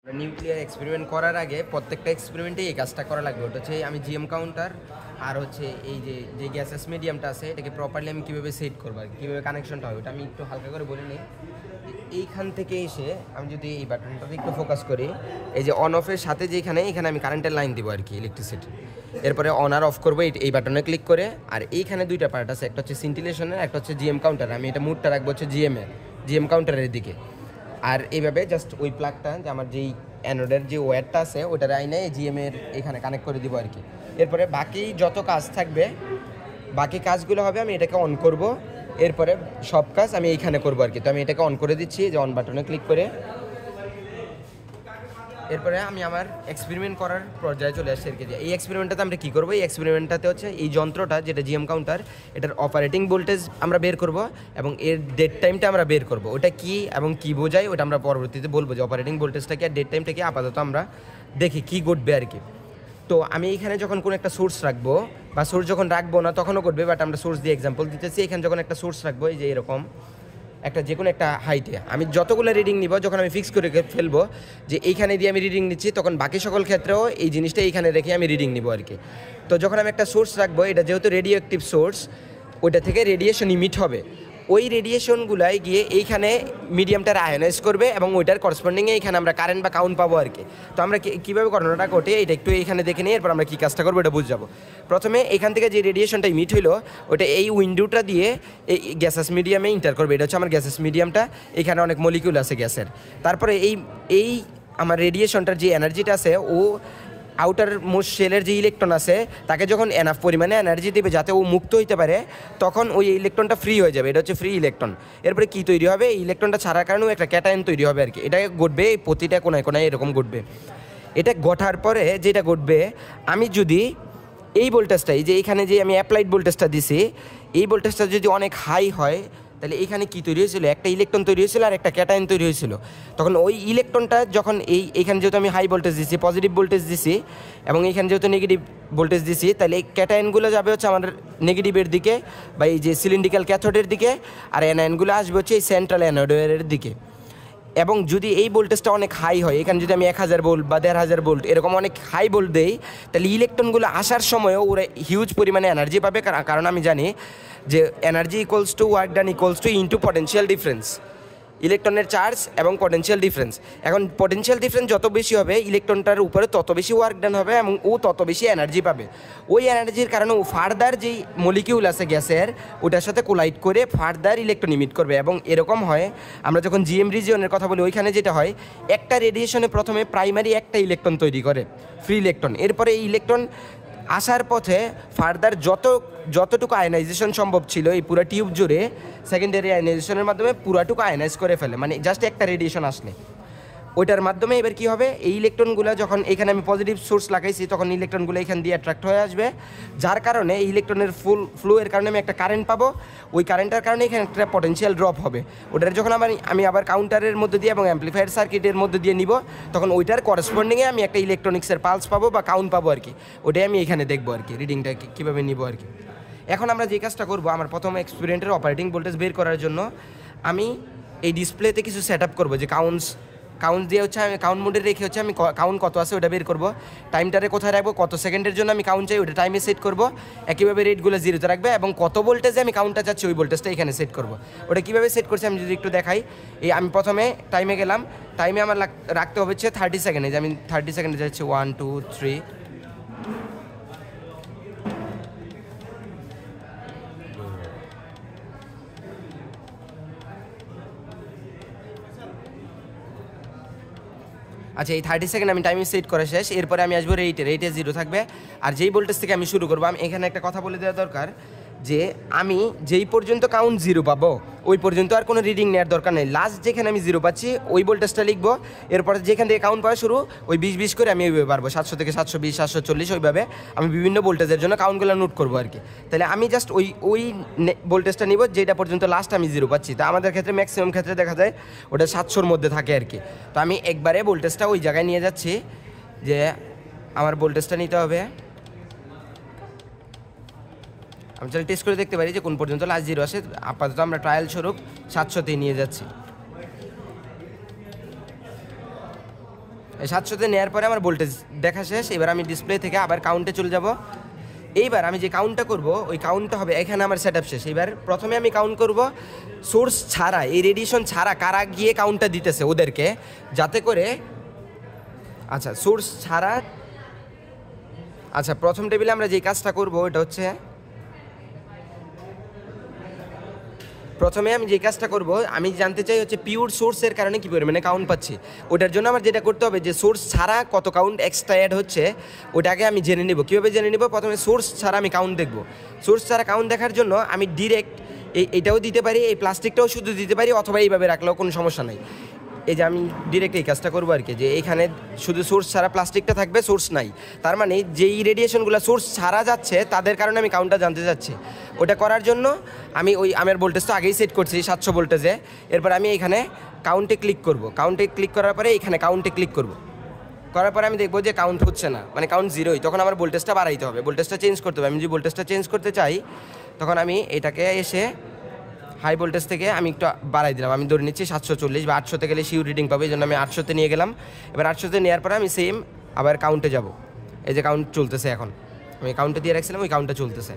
Nuclear experiment করার আগে প্রত্যেকটা এক্সপেরিমেন্টে এই কাজটা করা লাগবে। ওটা হচ্ছে আমি জিএম কাউন্টার আর হচ্ছে এই যে গ্যাসেস মিডিয়ামটা আছে এটাকে প্রপারলি আমি কীভাবে সেট করবো আর কীভাবে কানেকশনটা হয় ওটা আমি একটু হালকা করে বলে নিই। এইখান থেকে এসে আমি যদি এই বাটনটাতে একটু ফোকাস করি, এই যে অন অফের সাথে যেখানে এখানে আমি কারেন্টের লাইন দিব আর কি, ইলেকট্রিসিটি। এরপরে অন আর অফ করবো এই বাটনে ক্লিক করে। আর এইখানে দুইটা পার্ট আছে, একটা হচ্ছে সিন্টিলেশনের, একটা হচ্ছে জিএম কাউন্টার। আমি এটা মুডটা রাখবো হচ্ছে জিএম কাউন্টারের দিকে। আর এইভাবে জাস্ট ওই প্লাগটা যে আমার যেই অ্যানোডের যে ওয়্যারটা আছে ওটার আইনে জিএমের এখানে কানেক্ট করে দিব আর কি। এরপরে বাকি যত কাজ থাকবে, বাকি কাজগুলো হবে আমি এটাকে অন করব, এরপরে সব কাজ আমি এইখানে করবো আর কি। তো আমি এটাকে অন করে দিচ্ছি, যে অন বাটনে ক্লিক করে। এরপরে আমি আমার এক্সপেরিমেন্ট করার পর্যায়ে চলে আসছি আর কি। এই এক্সপেরিমেন্টটাতে আমরা কী করবো, এই এক্সপেরিমেন্টটাতে হচ্ছে এই যন্ত্রটা যেটা জিএম কাউন্টার, এটার অপারেটিং ভোল্টেজ আমরা বের করব এবং এর ডেট টাইমটা আমরা বের করব। ওটা কী এবং কী বোঝায় ওটা আমরা পরবর্তীতে বলবো, যে অপারেটিং ভোল্টেজটা কি আর ডেট টাইমটা কি। আপাতত আমরা দেখি কী ঘটবে আর কি। তো আমি এইখানে যখন কোনো একটা সোর্স রাখবো, বা সোর্স যখন রাখবো না তখনও ঘটবে, বাট আমরা সোর্স দিয়ে এক্সাম্পল দিতেছি। এখানে যখন একটা সোর্স রাখবো, এই যে এরকম একটা যে কোনো একটা হাইটে আমি যতগুলো রিডিং নিব, যখন আমি ফিক্স করে ফেলবো যে এইখানে দিয়ে আমি রিডিং নিচ্ছি, তখন বাকি সকল ক্ষেত্রেও এই জিনিসটা এইখানে রেখে আমি রিডিং নিব আর কি। তো যখন আমি একটা সোর্স রাখবো, এটা যেহেতু রেডিও অ্যাক্টিভ সোর্স, ওইটা থেকে রেডিয়েশন ইমিট হবে। ওই রেডিয়েশনগুলাই গিয়ে এইখানে মিডিয়ামটার আয়নাইজ করবে এবং ওইটার করসপন্ডিংয়ে এইখানে আমরা কারেন্ট বা কাউন্ট পাবো আর কি। তো আমরা কীভাবে ঘটনাটা ঘটে এটা একটু এইখানে দেখে নিই, এরপর আমরা কী কাজটা করবো এটা বুঝে যাবো। প্রথমে এখান থেকে যে রেডিয়েশনটা ইমিট হইলো ওটা এই উইন্ডোটা দিয়ে এই গ্যাসেস মিডিয়ামে ইন্টার করবে। এটা হচ্ছে আমার গ্যাসেস মিডিয়ামটা, এখানে অনেক মলিকিউল আছে গ্যাসের। তারপরে এই আমার রেডিয়েশনটার যে এনার্জিটা আছে, ও আউটার মোস্ট শেলের যে ইলেকট্রন আছে তাকে যখন এনাফ পরিমাণে এনার্জি দেবে যাতে ও মুক্ত হইতে পারে, তখন ওই ইলেকট্রনটা ফ্রি হয়ে যাবে। এটা হচ্ছে ফ্রি ইলেকট্রন। এরপরে কী তৈরি হবে, এই ইলেকট্রনটা ছাড়ার কারণেও একটা ক্যাটায়ন তৈরি হবে আর কি। এটা ঘটবে প্রতিটা কোনায় কোনায় এরকম ঘটবে। এটা ঘটার পরে যেটা ঘটবে, আমি যদি এই ভোল্টেজটা, এই যে এইখানে যে আমি অ্যাপ্লাইড ভোল্টেজটা দিছি, এই ভোল্টেজটা যদি অনেক হাই হয়, তাহলে এইখানে কী তৈরি হয়েছিল, একটা ইলেকট্রন তৈরি হয়েছিল আর একটা ক্যাটায়ন তৈরি হয়েছিল। তখন ওই ইলেকট্রনটা যখন এইখানে যেহেতু আমি হাই ভোল্টেজ দিছি, পজিটিভ ভোল্টেজ দিছি, এবং এইখানে যেহেতু নেগেটিভ ভোল্টেজ দিছি, তাহলে এই ক্যাটায়নগুলো যাবে হচ্ছে আমাদের নেগেটিভের দিকে বা এই যে সিলিন্ড্রিক্যাল ক্যাথোডের দিকে, আর অ্যানায়নগুলো আসবে হচ্ছে এই সেন্ট্রাল অ্যানোডের দিকে। এবং যদি এই ভোল্টেজটা অনেক হাই হয়, এখানে যদি আমি 1000 ভোল্ট বা 1500 ভোল্ট এরকম অনেক হাই ভোল্ট দেই, তাহলে ইলেকট্রনগুলো আসার সময়ও ওরা হিউজ পরিমাণে এনার্জি পাবে। কারণ আমি জানি যে energy equals to work done equals to into potential difference, ইলেকট্রনের চার্জ এবং পটেনশিয়াল ডিফারেন্স। এখন পটেনশিয়াল ডিফারেন্স যত বেশি হবে, ইলেকট্রনটার উপরে তত বেশি ওয়ার্ক ডান হবে এবং ও তত বেশি এনার্জি পাবে। ওই এনার্জির কারণে ও ফার্দার যেই মলিকিউল আছে গ্যাসের, ওটার সাথে কোলাইড করে ফার্দার ইলেকট্রন ইমিট করবে। এবং এরকম হয়, আমরা যখন জিএম রিজিয়নের কথা বলি, ওইখানে যেটা হয়, একটা রেডিয়েশনে প্রথমে প্রাইমারি একটা ইলেকট্রন তৈরি করে, ফ্রি ইলেকট্রন। এরপরে এই ইলেকট্রন আসার পথে ফার্দার যতটুকু আয়নাইজেশন সম্ভব ছিল এই পুরো টিউব জুড়ে, সেকেন্ডারি আয়নাইজেশনের মাধ্যমে পুরাটুকু আয়নাইজ করে ফেলে, মানে জাস্ট একটা রেডিয়েশন আসলে ওইটার মাধ্যমে। এবার কী হবে, এই ইলেকট্রনগুলো যখন এখানে আমি পজিটিভ সোর্স লাগাইছি, তখন ইলেকট্রনগুলো এখান দিয়ে অ্যাট্রাক্ট হয়ে আসবে, যার কারণে এই ইলেকট্রনের ফুল ফ্লোয়ের কারণে আমি একটা কারেন্ট পাবো। ওই কারেন্টের কারণে এখানে একটা পটেনশিয়াল ড্রপ হবে। ওটার যখন আমি আবার কাউন্টারের মধ্যে দিয়ে এবং অ্যাম্প্লিফায়ার সার্কিটের মধ্যে দিয়ে নিব, তখন ওইটার করেসপন্ডিংয়ে আমি একটা ইলেকট্রনিক্সের পালস পাবো বা কাউন্ট পাবো আর কি। ওটাই আমি এখানে দেখবো আর কি, রিডিংটা কীভাবে নিব আর কি। এখন আমরা যে কাজটা করবো, আমার প্রথম এক্সপেরিমেন্টের অপারেটিং ভোল্টেজ বের করার জন্য আমি এই ডিসপ্লেতে কিছু সেট আপ করবো, যে কাউন্ট দিয়ে হচ্ছে আমি কাউন্ট মোডে রেখে হচ্ছে আমি কাউন্ট কত আছে ওটা বের করবো। টাইমটারে কোথায় রাখবো, কত সেকেন্ডের জন্য আমি কাউন্ট চাই ওটা টাইমে সেট করবো। একইভাবে রেটগুলো জিরোতে রাখবে এবং কত ভোল্টেজে আমি কাউন্টটা চাচ্ছি ওই ভোল্টেজটা এখানে সেট করবো। ওটা কীভাবে সেট করছি আমি যদি একটু দেখাই। এই আমি প্রথমে টাইমে গেলাম, টাইমে আমার রাখতে হবে হচ্ছে 30 সেকেন্ডে, যে আমি 30 সেকেন্ডে যাচ্ছি 1 2 3। আচ্ছা, এই 30 সেকেন্ড আমি টাইমিং সেট করে শেষ। এরপরে আমি আসবো রেটে 0 থাকবে। আর যেই ভোল্টেজ থেকে আমি শুরু করবো, আমি এখানে একটা কথা বলে দেওয়া দরকার, যে আমি যেই পর্যন্ত কাউন্ট 0 পাবো ওই পর্যন্ত আর কোনো রিডিং নেওয়ার দরকার নেই। লাস্ট যেখানে আমি 0 পাচ্ছি ওই ভোল্টেজটা লিখবো। এরপরে যেখান থেকে কাউন্ট পাওয়া শুরু, ওই 20 করে আমি ওইভাবে পারবো, 700 থেকে 720 740, ওইভাবে আমি বিভিন্ন ভোল্টেজের জন্য কাউন্টগুলো নোট করবো আর কি। তাহলে আমি জাস্ট ওই ভোল্টেজটা নিব যেটা পর্যন্ত লাস্ট আমি 0 পাচ্ছি। তা আমাদের ক্ষেত্রে ম্যাক্সিমাম ক্ষেত্রে দেখা যায় ওটা 700-র মধ্যে থাকে আর কি। তো আমি একবারে ভোল্টেজটা ওই জায়গায় নিয়ে যাচ্ছি, যে আমার ভোল্টেজটা নিতে হবে। আমি চলে টেস্ট করে দেখতে পারি যে কোন পর্যন্ত লাস্ট 0 আসে। আপাতত আমরা ট্রায়াল স্বরূপ 700-তে নিয়ে যাচ্ছি। 700-তে নেওয়ার পরে আমার ভোল্টেজ দেখা শেষ। এবার আমি ডিসপ্লে থেকে আবার কাউন্টে চলে যাব। এইবার আমি যে কাউন্টটা করব ওই কাউন্টটা হবে এখানে আমার সেট আপ শেষ। এবার প্রথমে আমি কাউন্ট করব সোর্স ছাড়া, এই রেডিয়েশন ছাড়া কারা গিয়ে কাউন্টটা দিতেছে ওদেরকে, যাতে করে আচ্ছা সোর্স ছাড়া। আচ্ছা প্রথম টেবিলে আমরা যে কাজটা করব এটা হচ্ছে, প্রথমে আমি যে কাজটা করব আমি জানতে চাই হচ্ছে পিওর সোর্সের কারণে কী পরিমাণে কাউন্ট পাচ্ছি। ওটার জন্য আমার যেটা করতে হবে যে সোর্স ছাড়া কত কাউন্ট এক্সট্রা অ্যাড হচ্ছে ওটাকে আমি জেনে নেব। কীভাবে জেনে নেব? প্রথমে সোর্স ছাড়া আমি কাউন্ট দেখব। সোর্স ছাড়া কাউন্ট দেখার জন্য আমি ডিরেক্ট এটাও দিতে পারি, এই প্লাস্টিকটাও শুধু দিতে পারি, অথবা এইভাবে রাখলেও কোনো সমস্যা নেই। এই যে আমি ডিরেক্ট এই কাজটা করবো আর কি, যে এইখানে শুধু সোর্স ছাড়া প্লাস্টিকটা থাকবে, সোর্স নাই। তার মানে যেই রেডিয়েশনগুলো সোর্স ছাড়া যাচ্ছে তাদের কারণে আমি কাউন্টটা জানতে চাচ্ছি। ওটা করার জন্য আমি আমার ভোল্টেজটা আগেই সেট করছি 700 ভোল্টেজে। এরপর আমি এখানে কাউন্টে ক্লিক করব। কাউন্টে ক্লিক করার পরে এখানে কাউন্টে ক্লিক করব। করার পরে আমি দেখবো যে কাউন্ট হচ্ছে না, মানে কাউন্ট জিরোই। তখন আমার ভোল্টেজটা বাড়াইতে হবে, ভোল্টেজটা চেঞ্জ করতে হবে। আমি যদি ভোল্টেজটা চেঞ্জ করতে চাই তখন আমি এটাকে এসে হাই ভোল্টেজ থেকে আমি একটু বাড়াই দিলাম। আমি ধরে নিচ্ছি 740 বা 800-তে গেলে শিওর রিডিং পাবে, এই জন্য আমি 800-তে নিয়ে গেলাম। এবার 800-তে নেওয়ার পরে আমি সেম আবার কাউন্টে যাব। এই যে কাউন্ট চলতেছে, এখন আমি কাউন্টে দিয়ে রাখছিলাম, ওই কাউন্টটা চলতেছে।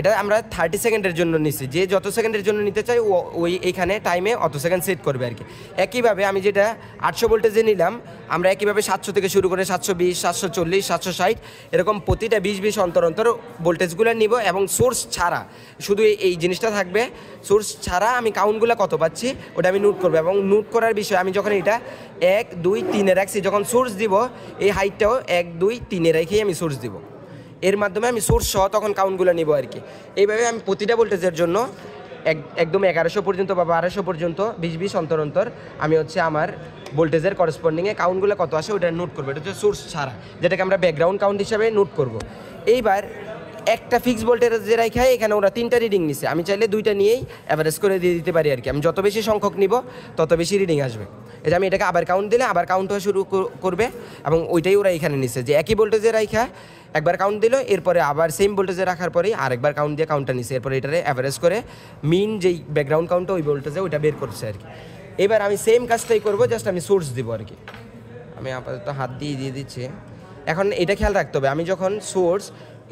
এটা আমরা 30 সেকেন্ডের জন্য নিচ্ছি, যে যত সেকেন্ডের জন্য নিতে চাই ওই এইখানে টাইমে অত সেকেন্ড সেট করবে আর কি। একইভাবে আমি যেটা 800 ভোল্টেজে নিলাম, আমরা একইভাবে 700 থেকে শুরু করে 720, 740, 760 এরকম প্রতিটা 20 অন্তর অন্তর ভোল্টেজগুলো নিব। এবং সোর্স ছাড়া শুধু এই জিনিসটা থাকবে, সোর্স ছাড়া আমি কাউন্টগুলো কত পাচ্ছি ওটা আমি নোট করবো। এবং নোট করার বিষয় আমি যখন এটা 1, 2, 3-এ রাখছি, যখন সোর্স দিব এই হাইটটাও 1, 2, 3-এ রেখেই আমি সোর্স দিব। এর মাধ্যমে আমি সোর্স সহ তখন কাউন্টগুলো নিব আর কি। এইভাবে আমি প্রতিটা ভোল্টেজের জন্য একদম 1100 পর্যন্ত বা 1200 পর্যন্ত 20 অন্তর অন্তর আমি হচ্ছে আমার ভোল্টেজের করসপন্ডিংয়ে কাউন্টগুলো কত আসে ওটা নোট করবো। এটা হচ্ছে সোর্স ছাড়া, যেটাকে আমরা ব্যাকগ্রাউন্ড কাউন্ট হিসাবে নোট করব। এইবার একটা ফিক্স ভোল্টেজের রাখায় এখানে ওরা 3টা রিডিং নিছে, আমি চাইলে 2টা নিয়েই অ্যাভারেজ করে দিয়ে দিতে পারি আর কি। আমি যত বেশি সংখ্যক নিব তত বেশি রিডিং আসবে। এটা আমি এটাকে আবার কাউন্ট দিলে আবার কাউন্ট হওয়া শুরু করবে, এবং ওইটাই ওরা এখানে নিছে যে একই ভোল্টেজের রাখা একবার কাউন্ট দিল, এরপরে আবার সেম ভোল্টেজে রাখার পরেই আরেকবার কাউন্ট দিয়ে কাউন্টটা নিছে। এরপরে এটারে অ্যাভারেজ করে মিন যেই ব্যাকগ্রাউন্ড কাউন্টটা ওই ভোল্টেজে ওইটা বের করছে আর কি। এবার আমি সেম কাজটাই করবো, জাস্ট আমি সোর্স দিব আর কি। আমি আপাতত হাত দিয়ে দিচ্ছি। এখন এটা খেয়াল রাখতে হবে, আমি যখন সোর্স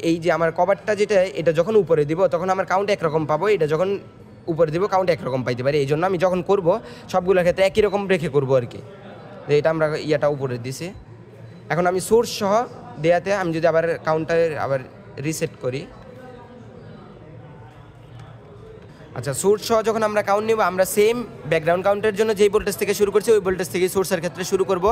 এই যে আমার কভারটা যেটা এটা যখন উপরে দিব তখন আমার কাউন্ট একরকম পাবো, এটা যখন উপরে দিব কাউন্ট একরকম পাইতে পারি। এই জন্য আমি যখন করব সবগুলোর ক্ষেত্রে একই রকম রেখে করবো আর কি। যে এটা আমরা ইয়াটা উপরে দিছি। এখন আমি সোর্স সহ দেয়াতে আমি যদি আবার কাউন্টার আবার রিসেট করি, আচ্ছা সোর্স সহ যখন আমরা কাউন্ট নিব আমরা সেম ব্যাকগ্রাউন্ড কাউন্টের জন্য যেই ভোল্টেজ থেকে শুরু করছি ওই ভোল্টেজ থেকে সোর্সের ক্ষেত্রে শুরু করব।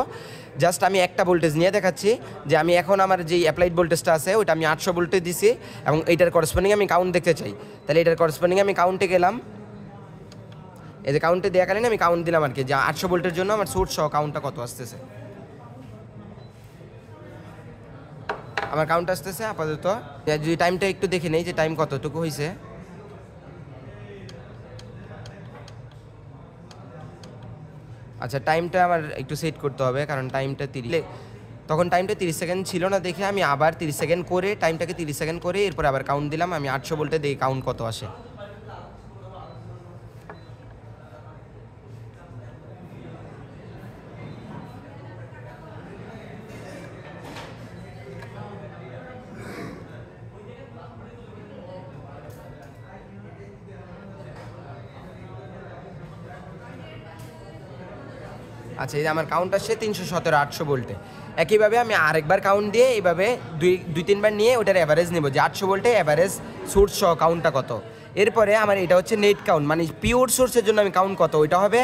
জাস্ট আমি একটা ভোল্টেজ নিয়ে দেখাচ্ছি যে আমি এখন আমার যেই অ্যাপ্লাইড ভোল্টেজটা আছে ওইটা আমি 800 ভোল্টেজ দিছি এবং এইটার করসপন্ডিং আমি কাউন্ট দেখতে চাই। তাহলে এটার করসপন্ডিং আমি কাউন্টে গেলাম, এই যে কাউন্টে দেওয়াকালীন আমি কাউন্ট দিলাম আর কি, যে 800 ভোল্টের জন্য আমার সোর্স সহ কাউন্টটা কত আসতেছে। আমার কাউন্ট আসতেছে আপাতত, যদি টাইমটা একটু দেখে নেই যে টাইম কতটুকু হয়েছে। আচ্ছা টাইমটা আমার একটু সেট করতে হবে, কারণ টাইমটা 30, তখন টাইমটা 30 সেকেন্ড ছিল না দেখে আমি আবার 30 সেকেন্ড করে টাইমটাকে 30 সেকেন্ড করে এরপর আবার কাউন্ট দিলাম। আমি 800 ভোল্টে দেখি কাউন্ট কত আসে। আচ্ছা এই যে আমার কাউন্ট আসছে 317 800 ভোল্টে। একইভাবে আমি আরেকবার কাউন্ট দিয়ে এইভাবে দুই তিনবার নিয়ে ওটার অ্যাভারেজ নেব যে 800 ভোল্টে অ্যাভারেজ সোর্স সহ কাউন্টটা কত। এরপরে আমার এটা হচ্ছে নেট কাউন্ট, মানে পিওর সোর্সের জন্য আমি কাউন্ট কত ওইটা হবে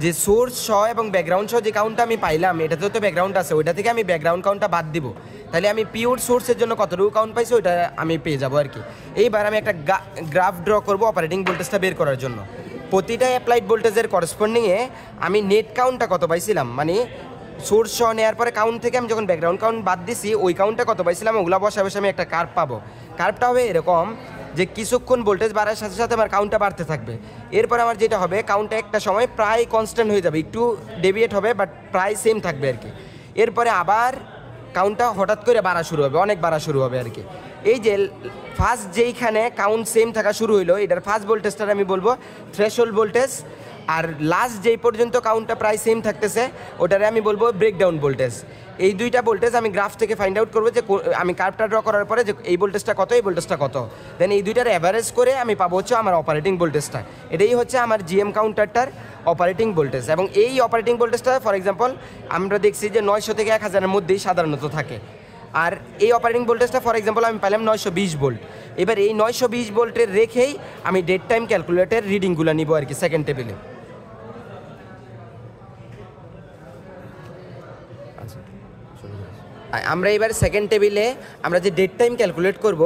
যে সোর্স সহ এবং ব্যাকগ্রাউন্ড সহ যে কাউন্টটা আমি পাইলাম, এটাতে তো ব্যাকগ্রাউন্ড আছে, ওইটা থেকে আমি ব্যাকগ্রাউন্ড কাউন্টটা বাদ দিব। তাহলে আমি পিওর সোর্সের জন্য কতটুকু কাউন্ট পাইছি ওইটা আমি পেয়ে যাবো আর কি। এইবার আমি একটা গ্রাফ ড্র করবো অপারেটিং ভোল্টেজটা বের করার জন্য। প্রতিটা অ্যাপ্লাইড ভোল্টেজের করসপন্ডিংয়ে আমি নেট কাউন্টটা কত পাইছিলাম, মানে সোর্স সহ নেওয়ার পরে কাউন্ট থেকে আমি যখন ব্যাকগ্রাউন্ড কাউন্ট বাদ দিছি ওই কাউন্টটা কত পাইছিলাম ওগুলো বসে বসে আমি একটা কার্ভ পাবো। কার্ভটা হবে এরকম যে কিছুক্ষণ ভোল্টেজ বাড়ার সাথে সাথে আমার কাউন্টটা বাড়তে থাকবে। এরপর আমার যেটা হবে কাউন্টটা একটা সময় প্রায় কনস্ট্যান্ট হয়ে যাবে, একটু ডেভিয়েট হবে বাট প্রায় সেম থাকবে আর কি। এরপরে আবার কাউন্টটা হঠাৎ করে বাড়া শুরু হবে, অনেক বাড়া শুরু হবে আর কি। এই যে ফার্স্ট যেইখানে কাউন্ট সেম থাকা শুরু হইলো এটার ফার্স্ট ভোল্টেজটার আমি বলবো থ্রেশহোল্ড ভোল্টেজ, আর লাস্ট যেই পর্যন্ত কাউন্টটা প্রায় সেম থাকতেছে ওটারে আমি বলবো ব্রেকডাউন ভোল্টেজ। এই দুইটা ভোল্টেজ আমি গ্রাফ থেকে ফাইন্ড আউট করবো যে আমি কার্ভটা ড্র করার পরে যে এই ভোল্টেজটা কত, এই ভোল্টেজটা কত, দেন এই দুইটার অ্যাভারেজ করে আমি পাবো হচ্ছে আমার অপারেটিং ভোল্টেজটা। এটাই হচ্ছে আমার জিএম কাউন্টারটার অপারেটিং ভোল্টেজ। এবং এই অপারেটিং ভোল্টেজটা ফর এক্সাম্পল আমরা দেখছি যে 900 থেকে 1000-এর মধ্যেই সাধারণত থাকে। আর এই অপারেটিং ভোল্টেজটা ফর এক্সাম্পল আমি পেলাম 920 ভোল্ট। এবার এই 920 ভোল্টের রেখেই আমি ডেট টাইম ক্যালকুলেটর রিডিংগুলো নিব আর কি সেকেন্ড টেবিলে। আমরা এবার সেকেন্ড টেবিলে আমরা যে ডেট টাইম ক্যালকুলেট করব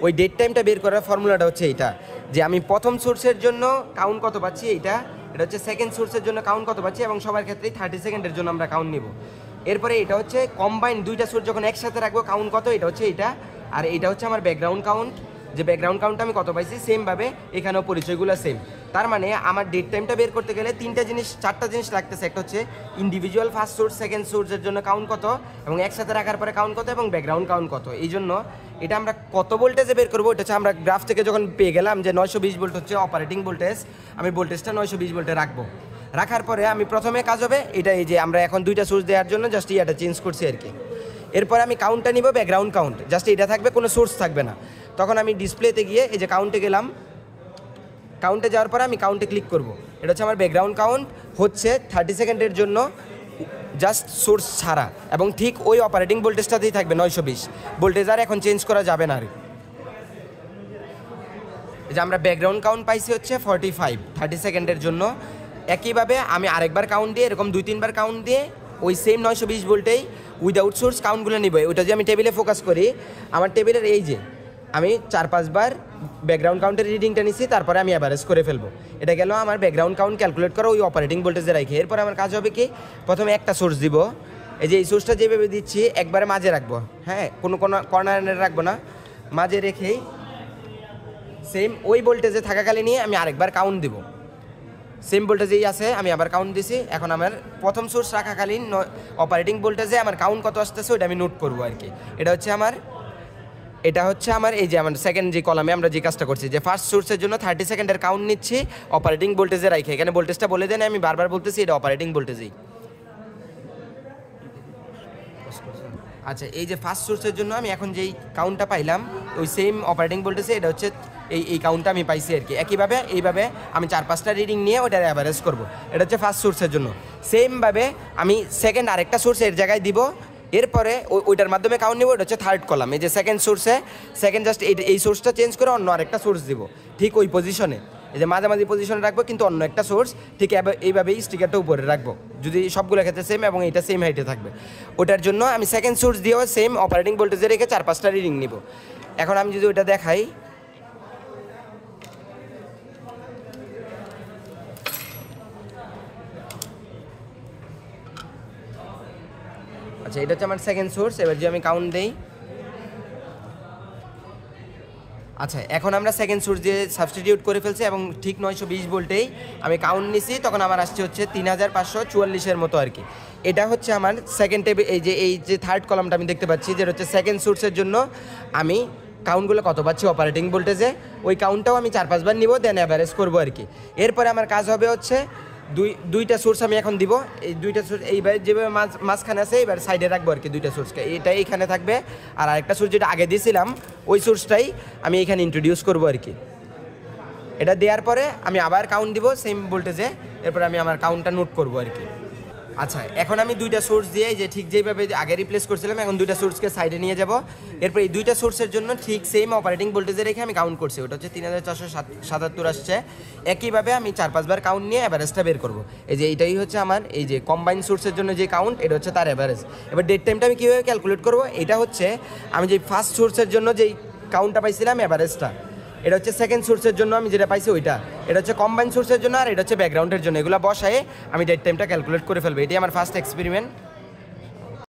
ওই ডেট টাইমটা বের করার ফর্মুলাটা হচ্ছে এইটা, যে আমি প্রথম সোর্সের জন্য কাউন্ট কত পাচ্ছি এটা হচ্ছে সেকেন্ড সোর্সের জন্য কাউন্ট কত পাচ্ছি, এবং সবার ক্ষেত্রেই 30 সেকেন্ডের জন্য আমরা কাউন্ট নিব। এরপরে এটা হচ্ছে কম্বাইন দুইটা সোর্স যখন একসাথে রাখবো কাউন্ট কত, এটা হচ্ছে এটা। আর এটা হচ্ছে আমার ব্যাকগ্রাউন্ড কাউন্ট, যে ব্যাকগ্রাউন্ড কাউন্টটা আমি কত পাইছি সেমভাবে এখানেও পরিচয়গুলো সেম। তার মানে আমার ডেট টাইমটা বের করতে গেলে চারটা জিনিস লাগতেছে। একটা হচ্ছে ইন্ডিভিজুয়াল ফার্স্ট সোর্স সেকেন্ড সোর্সের জন্য কাউন্ট কত, এবং একসাথে রাখার পরে কাউন্ট কত, এবং ব্যাকগ্রাউন্ড কাউন্ট কত। এই জন্য এটা আমরা কত ভোল্টেজে বের করবো, এটা হচ্ছে আমরা গ্রাফ থেকে যখন পেয়ে গেলাম যে 920 ভোল্ট হচ্ছে অপারেটিং ভোল্টেজ, আমি ভোল্টেজটা 920 ভোল্টে রাখবো। রাখার পরে আমি প্রথমে কাজ হবে এটা, এই যে আমরা এখন দুইটা সোর্স দেওয়ার জন্য জাস্ট এটা চেঞ্জ করছি আর কি। এরপরে আমি কাউন্টটা নিব ব্যাকগ্রাউন্ড কাউন্ট, জাস্ট এটা থাকবে, কোনো সোর্স থাকবে না। তখন আমি ডিসপ্লেতে গিয়ে এই যে কাউন্টে গেলাম, কাউন্টে যাওয়ার পরে আমি কাউন্টে ক্লিক করব। এটা হচ্ছে আমার ব্যাকগ্রাউন্ড কাউন্ট, হচ্ছে 30 সেকেন্ডের জন্য জাস্ট সোর্স ছাড়া, এবং ঠিক ওই অপারেটিং ভোল্টেজটাতেই থাকবে 920 ভোল্টেজ, আর এখন চেঞ্জ করা যাবে না আর। এই যে আমরা ব্যাকগ্রাউন্ড কাউন্ট পাইছি হচ্ছে 45 30 সেকেন্ডের জন্য। একইভাবে আমি আরেকবার কাউন্ট দিয়ে এরকম 2-3 বার কাউন্ট দিয়ে ওই সেম 920 ভোল্টেই উইদাউট সোর্স কাউন্টগুলো নিব। ওইটা যে আমি টেবিলে ফোকাস করি, আমার টেবিলের এই যে আমি 4-5 বার ব্যাকগ্রাউন্ড কাউন্টের রিডিংটা নিচ্ছি, তারপরে আমি অ্যাভারেজ করে ফেলবো। এটা গেল আমার ব্যাকগ্রাউন্ড কাউন্ট ক্যালকুলেট করা ওই অপারেটিং ভোল্টেজে রাখি। এরপর আমার কাজ হবে কি, প্রথমে একটা সোর্স দিব, এই যে এই সোর্সটা যেভাবে দিচ্ছি একবারে মাঝে রাখবো, হ্যাঁ, কোনো কর্নারে রাখবো না, মাঝে রেখেই সেম ওই ভোল্টেজে থাকাকালীন নিয়ে আমি আরেকবার কাউন্ট দিব। সেম ভোল্টেজেই আছে, আমি আবার কাউন্ট দিছি। এখন আমার প্রথম সোর্স রাখাকালীন অপারেটিং ভোল্টেজে আমার কাউন্ট কত আসতেছে ওইটা আমি নোট করবো আর কি। এটা হচ্ছে আমার এই যে আমার সেকেন্ড যে কলামে আমরা যে কাজটা করছি, যে ফার্স্ট সোর্সের জন্য 30 সেকেন্ডের কাউন্ট নিচ্ছি অপারেটিং ভোল্টেজে রাখে। এখানে ভোল্টেজটা বলে দেন, আমি বারবার বলতেছি এটা অপারেটিং ভোল্টেজেই। আচ্ছা, এই যে ফার্স্ট সোর্সের জন্য আমি এখন যেই কাউন্টটা পাইলাম ওই সেম অপারেটিং ভোল্টেজে, এটা হচ্ছে এই কাউন্টটা আমি পাইছি আর কি। একইভাবে এইভাবে আমি 4-5টা রিডিং নিয়ে ওটার অ্যাভারেজ করবো। এটা হচ্ছে ফার্স্ট সোর্সের জন্য। সেমভাবে আমি সেকেন্ড আরেকটা সোর্স এর জায়গায় দিব, এরপরে ওইটার মাধ্যমে কাউন্ট নিব। এটা হচ্ছে থার্ড কলাম, এই যে সেকেন্ড সোর্সে জাস্ট এই সোর্সটা চেঞ্জ করে অন্য আরেকটা সোর্স দিব, ঠিক ওই পজিশনে, এই যে মাঝামাঝি পজিশনে রাখবো, কিন্তু অন্য একটা সোর্স ঠিক এইভাবেই স্টিকারটা উপরে রাখবো, যদি সবগুলো ক্ষেত্রে সেম এবং এটা সেম হাইটে থাকবে। ওটার জন্য আমি সেকেন্ড সোর্স দিয়েও সেম অপারেটিং ভোল্টেজে রেখে 4-5টা রিডিং নিব। এখন আমি যদি ওইটা দেখাই, আচ্ছা এটা হচ্ছে আমার সেকেন্ড সোর্স। এবার যদি আমি কাউন্ট দেই, আচ্ছা এখন আমরা সেকেন্ড সোর্স দিয়ে সাবস্টিটিউট করে ফেলছি এবং ঠিক 920 ভোল্টেই আমি কাউন্ট নিছি, তখন আমার আসছে হচ্ছে 3544-এর মতো আর কি। এটা হচ্ছে আমার সেকেন্ড টেবিল। এই যে থার্ড কলামটা আমি দেখতে পাচ্ছি, যেটা হচ্ছে সেকেন্ড সোর্সের জন্য আমি কাউন্টগুলো কত পাচ্ছি অপারেটিং ভোল্টেজে, ওই কাউন্টটাও আমি 4-5 বার নিব, দেন অ্যাভারেজ করবো আর কি। এরপরে আমার কাজ হবে হচ্ছে দুইটা সোর্স আমি এখন দিব। এই দুইটা সোর্স এইবার যেভাবে মাঝখানে আছে এবার সাইডে রাখবো আর কি, দুইটা সোর্সকে। এটা এইখানে থাকবে, আর আরেকটা সোর্স যেটা আগে দিয়েছিলাম ওই সোর্সটাই আমি এখানে ইন্ট্রোডিউস করবো আর কি। এটা দেওয়ার পরে আমি আবার কাউন্ট দিব সেম ভোল্টেজে, এরপরে আমি আমার কাউন্টটা নোট করবো আর কি। আচ্ছা এখন আমি দুইটা সোর্স দিয়ে যে ঠিক যেভাবে আগে রিপ্লেস করছিলাম, এখন দুইটা সোর্সকে সাইডে নিয়ে যাব। এরপর এই দুইটা সোর্সের জন্য ঠিক সেম অপারেটিং ভোল্টেজে রেখে আমি কাউন্ট করছি, ওটা হচ্ছে 3477 আসছে। একইভাবে আমি 4-5 বার কাউন্ট নিয়ে অ্যাভারেজটা বের করবো। এই যে এইটাই হচ্ছে আমার এই যে কম্বাইন সোর্সের জন্য যে কাউন্ট, এটা হচ্ছে তার অ্যাভারেজ। এবার ডেট টাইমটা আমি কীভাবে ক্যালকুলেট করবো, এটা হচ্ছে আমি যে ফার্স্ট সোর্সের জন্য যেই কাউন্টটা পাইছিলাম অ্যাভারেজটা, এটা হচ্ছে সেকেন্ড সোর্সের জন্য আমি যেটা পাইছি ওইটা, এটা হচ্ছে কম্বাইন সোর্সের জন্য, আর এটা হচ্ছে ব্যাকগ্রাউন্ডের জন্য। এগুলো বসায়ে আমি ডেট টাইমটা ক্যালকুলেট করে ফেলবো। এটাই আমার ফার্স্ট এক্সপেরিমেন্ট।